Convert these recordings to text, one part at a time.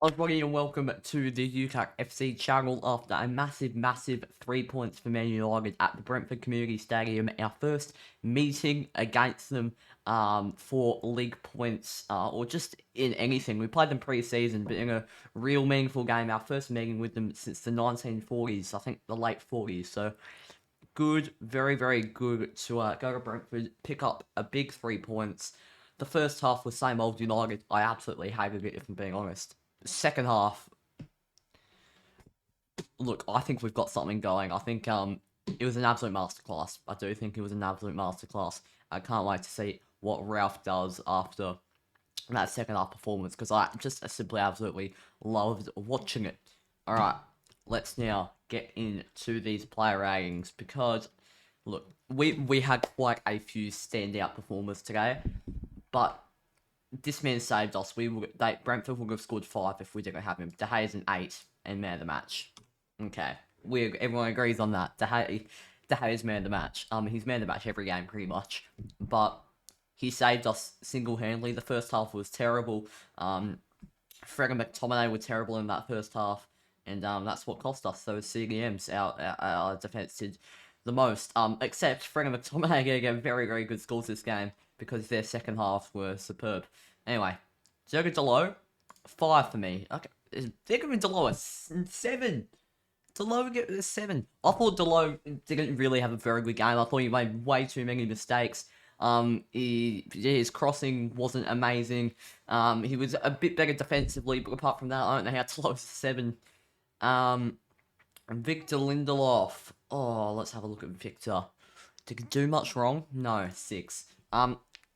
Everybody and welcome to the UCATT FC channel after a massive 3 points for Man United at the Brentford Community Stadium. Our first meeting against them for league points or just in anything. We played them pre-season, but in a real meaningful game, our first meeting with them since the 1940s, I think the late 40s. So good, very good to go to Brentford, pick up a big 3 points. The first half was same old United. I absolutely hated it, if I'm being honest. Second half, look, I think we've got something going. I think it was an absolute masterclass. I do think it was an absolute masterclass. I can't wait to see what Ralph does after that second half performance because I just simply absolutely loved watching it. All right, let's now get into these player ratings because look, we had quite a few standout performers today, but this man saved us. Brentford would have scored 5 if we didn't have him. De Gea's an 8 and man of the match. Okay, everyone agrees on that. De Gea's man of the match. He's man of the match every game pretty much, but he saved us single-handedly. The first half was terrible. Fred and McTominay were terrible in that first half, and that's what cost us those CDMs. Our defense did the most. Except Fred and McTominay get very good scores this game because their second half were superb. Anyway, Diogo Dalot, 5 for me. Okay, they're giving Dalot a 7. Dalot get a 7. I thought Dalot didn't really have a very good game. I thought he made way too many mistakes. His crossing wasn't amazing. He was a bit better defensively, but apart from that, I don't know how Dalot's a 7. Victor Lindelof. Oh, let's have a look at Victor. Did he do much wrong? No, 6.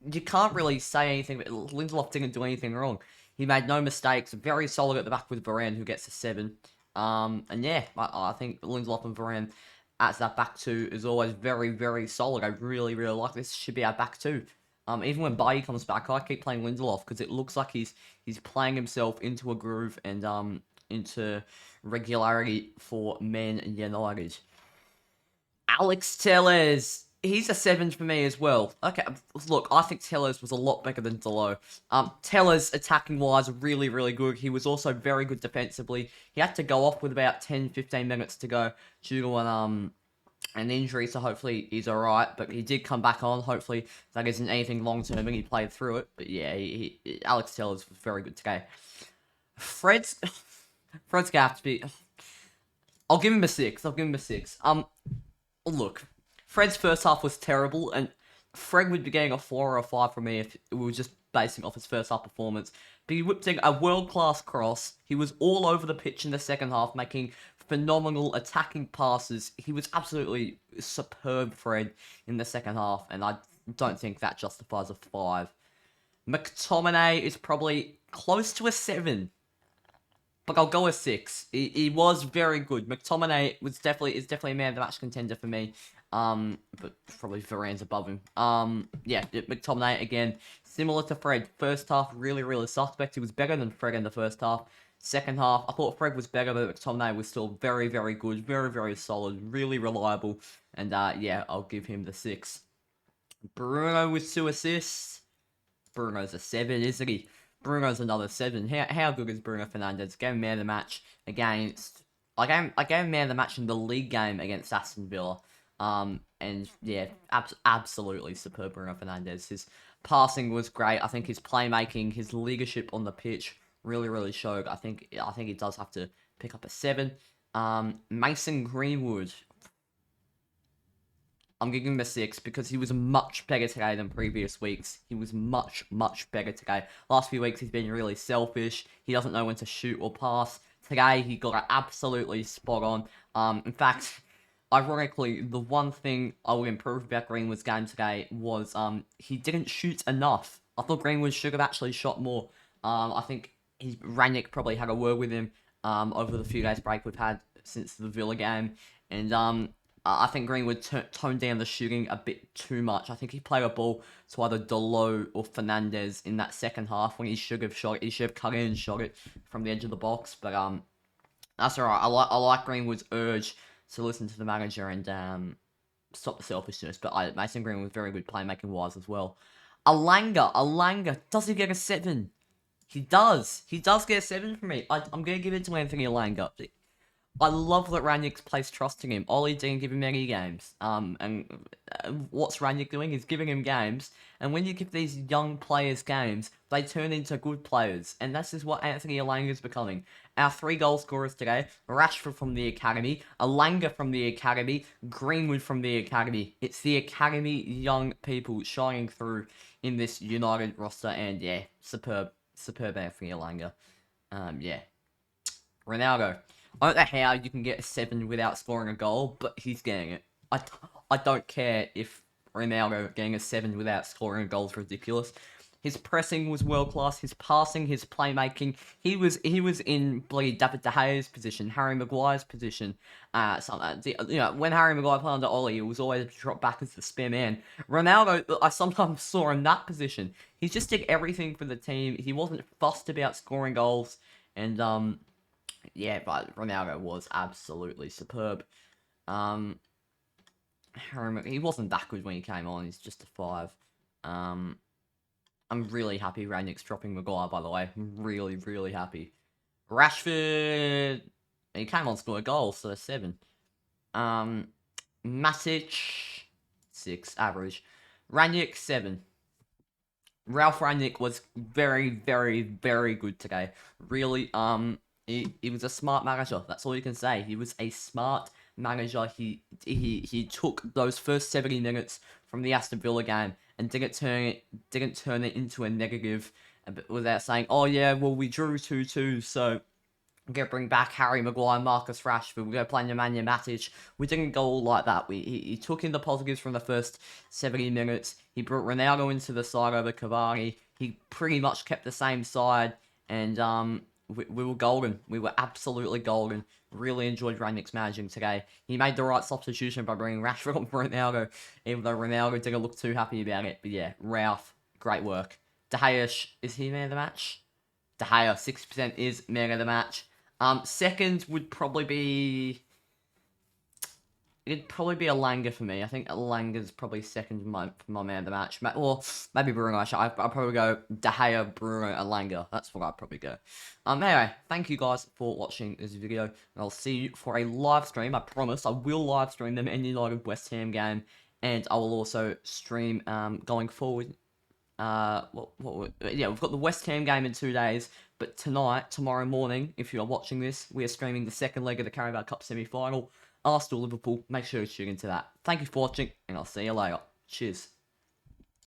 You can't really say anything, but Lindelof didn't do anything wrong. He made no mistakes. Very solid at the back with Varane, who gets a 7. And yeah, I think Lindelof and Varane as that back two is always very solid. I really like this. Should be our back two. Even when Bailly comes back, I keep playing Lindelof because it looks like he's playing himself into a groove and into regularity for Man United. Alex Telles. He's a 7 for me as well. Okay, look, I think Telles was a lot better than Dalot. Telles, attacking-wise, really good. He was also very good defensively. He had to go off with about 10-15 minutes to go due to an injury, so hopefully he's alright. But he did come back on. Hopefully that isn't anything long-term and he played through it. But yeah, Alex Telles was very good today. Fred's gonna have to be... I'll give him a 6. Look... Fred's first half was terrible, and Fred would be getting a 4 or a 5 from me if we were just basing off his first half performance. But he whipped in a world-class cross. He was all over the pitch in the second half, making phenomenal attacking passes. He was absolutely superb, Fred, in the second half, and I don't think that justifies a 5. McTominay is probably close to a 7. But I'll go a 6. He was very good. McTominay is definitely a man of the match contender for me. But probably Varane's above him. Yeah, McTominay again, similar to Fred. First half really suspect. He was better than Fred in the first half. Second half, I thought Fred was better, but McTominay was still very good, very solid, really reliable. And yeah, I'll give him the 6. Bruno with 2 assists. Bruno's a 7, isn't he? Bruno's another 7. How good is Bruno Fernandez? Gave him man of the match against... I gave him man of the match in the league game against Aston Villa. And yeah, absolutely superb Bruno Fernandez. His passing was great. I think his playmaking, his leadership on the pitch really showed. I think he does have to pick up a 7. Mason Greenwood. I'm giving him a 6 because he was much better today than previous weeks. He was much better today. Last few weeks he's been really selfish. He doesn't know when to shoot or pass. Today he got it absolutely spot on. In fact, ironically, the one thing I would improve about Greenwood's game today was he didn't shoot enough. I thought Greenwood should have actually shot more. I think Ranić probably had a word with him over the few days break we've had since the Villa game. And I think Greenwood toned down the shooting a bit too much. I think he played a ball to either Dalot or Fernandez in that second half when he should have shot it. He should have cut in and shot it from the edge of the box. But that's alright. I like Greenwood's urge to listen to the manager and stop the selfishness. But Mason Greenwood was very good playmaking wise as well. Alanga, does he get a 7? He does. He does get a 7 from me. I'm going to give it to Anthony Elanga. I love that Rangnick's placed trust in him. Ollie didn't give him any games. And what's Rangnick doing? He's giving him games. And when you give these young players games, they turn into good players. And this is what Anthony Elanga is becoming. Our 3 goal scorers today: Rashford from the academy, Elanga from the academy, Greenwood from the academy. It's the academy young people shining through in this United roster. And yeah, superb Anthony Elanga. Yeah. Ronaldo. I don't know how you can get a 7 without scoring a goal, but he's getting it. I don't care if Ronaldo getting a 7 without scoring a goal is ridiculous. His pressing was world class. His passing, his playmaking. He was in bloody David De Gea's position, Harry Maguire's position. When Harry Maguire played under Ollie, it was always drop back as the spare man. Ronaldo, I sometimes saw in that position. He just did everything for the team. He wasn't fussed about scoring goals, and yeah, but Ronaldo was absolutely superb. He wasn't that good when he came on. He's just a 5. I'm really happy Rangnick's dropping Maguire, by the way. I'm really, really happy. Rashford, he came on to score a goal, so 7. Matic, 6, average. Rangnick, 7. Ralph Rangnick was very, very, very good today. Really, he was a smart manager. That's all you can say. He was a smart manager. He took those first 70 minutes from the Aston Villa game and didn't turn it into a negative without saying, oh yeah, well we drew 2-2, so we're going to bring back Harry Maguire, Marcus Rashford, we're going to play Nemanja Matic. We didn't go all like that. He took in the positives from the first 70 minutes. He brought Ronaldo into the side over Cavani. He pretty much kept the same side, and we were golden. We were absolutely golden. Really enjoyed Rangnick's managing today. He made the right substitution by bringing Rashford on for Ronaldo, even though Ronaldo didn't look too happy about it. But yeah, Ralph, great work. De Gea, is he man of the match? De Gea, 60% is man of the match. Second would probably be... It'd probably be Elanga for me. I think Elanga's probably second for my man of the match. Or maybe Bruno. I'd probably go De Gea, Bruno, Elanga. That's what I'd probably go. Anyway, thank you guys for watching this video. And I'll see you for a live stream. I promise I will live stream them in United West Ham game. And I will also stream going forward. Yeah, we've got the West Ham game in 2 days. But tomorrow morning, if you're watching this, we are streaming the second leg of the Carabao Cup semi-final. Arsenal, Liverpool, make sure you tune into that. Thank you for watching, and I'll see you later. Cheers.